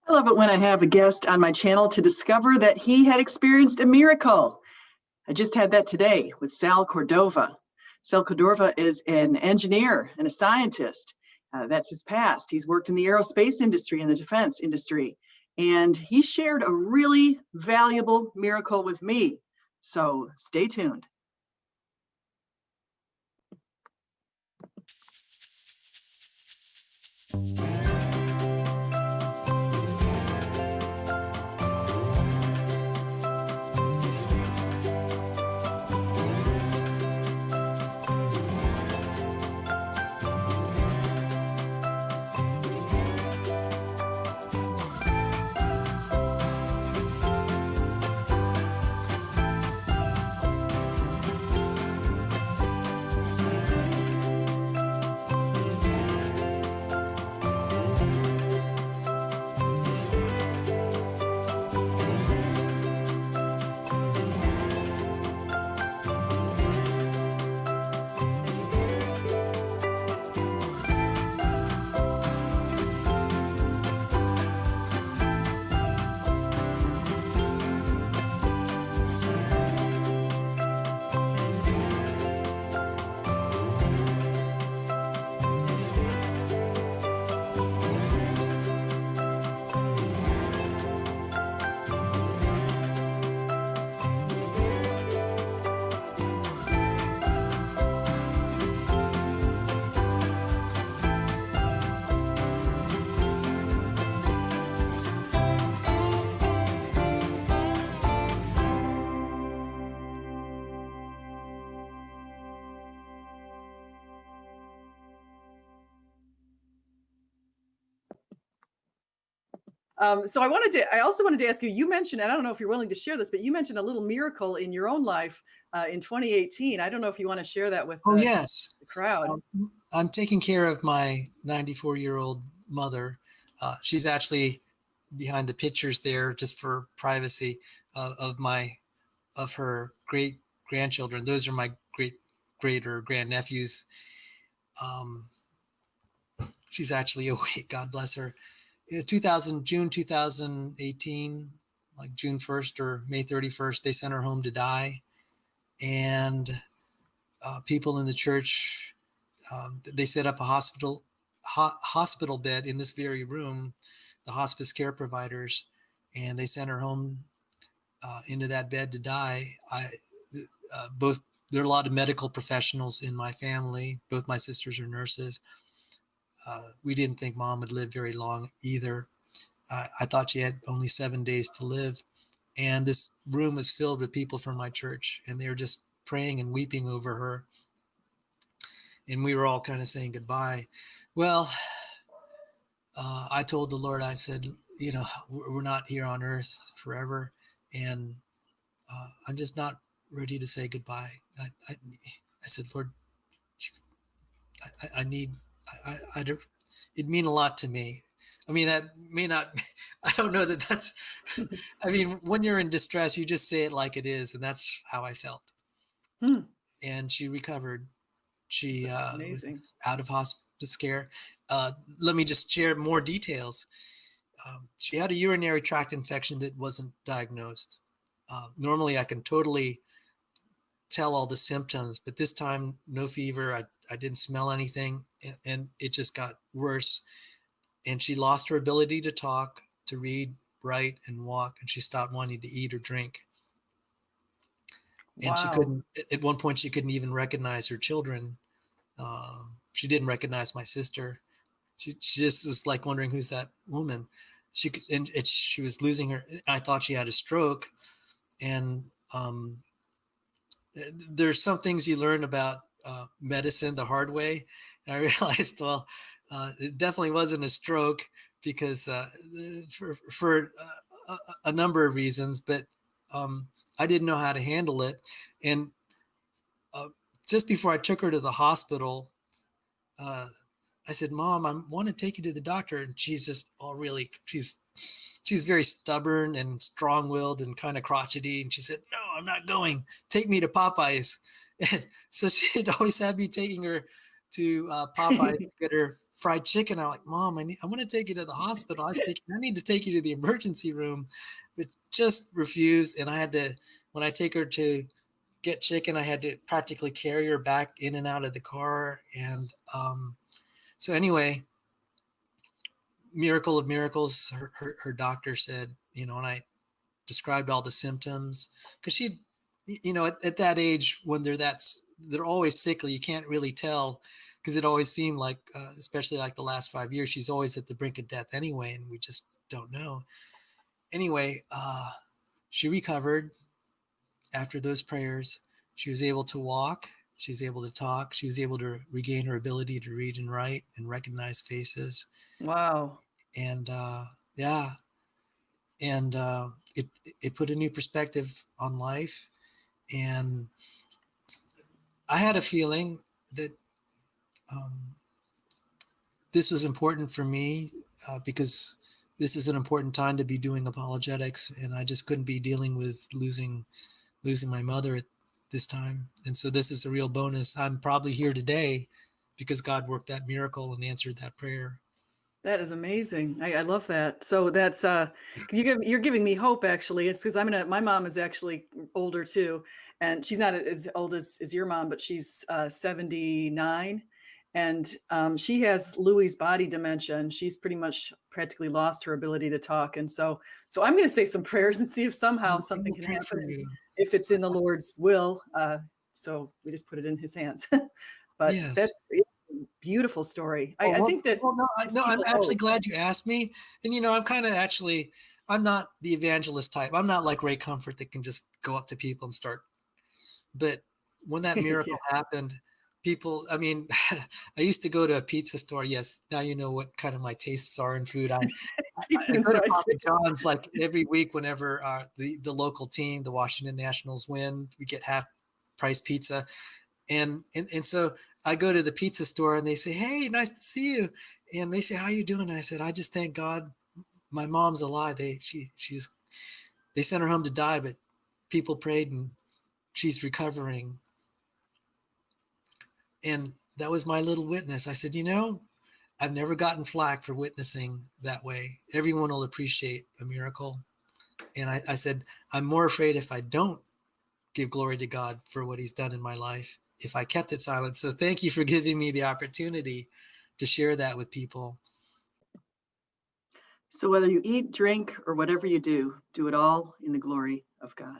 I love it when I have a guest on my channel to discover that he had experienced a miracle. I just had that today with Sal Cordova. Sal Cordova is an engineer and a scientist. That's his past. He's worked in the aerospace industry and the defense industry. And he shared a really valuable miracle with me. So stay tuned. So I also wanted to ask you, you mentioned, and I don't know if you're willing to share this, but you mentioned a little miracle in your own life in 2018. I don't know if you want to share that with yes, the crowd. I'm taking care of my 94-year-old mother. She's actually behind the pictures there just for privacy of her great grandchildren. Those are my great or grandnephews. She's actually awake, God bless her. June 2018, like June 1st or May 31st, they sent her home to die. And people in the church, they set up a hospital bed in this very room, the hospice care providers, and they sent her home into that bed to die. There are a lot of medical professionals in my family. Both my sisters are nurses. We didn't think Mom would live very long either. I thought she had only 7 days to live. And this room was filled with people from my church, and they were just praying and weeping over her. And we were all kind of saying goodbye. Well, I told the Lord, I said, we're not here on earth forever. And I'm just not ready to say goodbye. I said, Lord, it'd mean a lot to me. I mean, that may not, I don't know that that's, I mean, when you're in distress, you just say it like it is. And that's how I felt. And she recovered. She was out of hospice care. Let me just share more details. She had a urinary tract infection that wasn't diagnosed. Normally I can totally tell all the symptoms, but this time, no fever. I didn't smell anything, and it just got worse. And she lost her ability to talk, to read, write, and walk, and she stopped wanting to eat or drink. And she couldn't, at one point, she couldn't even recognize her children. She didn't recognize my sister. She just was like wondering, who's that woman? And she was losing her. I thought she had a stroke. And there's some things you learn about medicine the hard way. And I realized, well, it definitely wasn't a stroke, because for a number of reasons, but I didn't know how to handle it. And just before I took her to the hospital, I said, Mom, I want to take you to the doctor. And she's just she's very stubborn and strong-willed and kind of crotchety. And she said, no, I'm not going. Take me to Popeyes. And so she'd always have me taking her Popeyes to get her fried chicken. I'm like, Mom, I want to take you to the hospital. I was thinking, I need to take you to the emergency room, but just refused. And I had to, when I take her to get chicken, I had to practically carry her back in and out of the car. And so anyway, miracle of miracles, her doctor said, you know, and I described all the symptoms, because she, you know, at that age when they're always sickly, you can't really tell, because it always seemed like, especially like the last 5 years, she's always at the brink of death anyway, and we just don't know. Anyway, she recovered after those prayers. She was able to walk. She was able to talk. She was able to regain her ability to read and write and recognize faces. Wow. And yeah, and it put a new perspective on life. And I had a feeling that this was important for me, because this is an important time to be doing apologetics, and I just couldn't be dealing with losing my mother at this time. And so this is a real bonus. I'm probably here today because God worked that miracle and answered that prayer. That is amazing. I love that. So that's you're giving me hope, actually. It's because my mom is actually older too, and she's not as old as your mom, but she's 79, and she has Lewy body dementia, and she's pretty much practically lost her ability to talk. And so I'm going to say some prayers and see if somehow something can happen, if it's in the Lord's will. So we just put it in His hands. But Yes. that's beautiful story. I think that no, I'm actually glad you asked me. And you know, I'm not the evangelist type. I'm not like Ray Comfort that can just go up to people and start. But when that miracle happened, people, I mean, I used to go to a pizza store. Yes, now you know what kind of my tastes are in food. I go to Papa John's like every week whenever the local team, the Washington Nationals, win. We get half price pizza. And so I go to the pizza store and they say, "Hey, nice to see you." And they say, "How you doing?" And I said, "I just thank God my mom's alive. They sent her home to die, but people prayed and she's recovering." And that was my little witness. I said, you know, I've never gotten flack for witnessing that way. Everyone will appreciate a miracle. And I said, I'm more afraid if I don't give glory to God for what He's done in my life, if I kept it silent. So thank you for giving me the opportunity to share that with people. So whether you eat, drink, or whatever you do it all in the glory of God.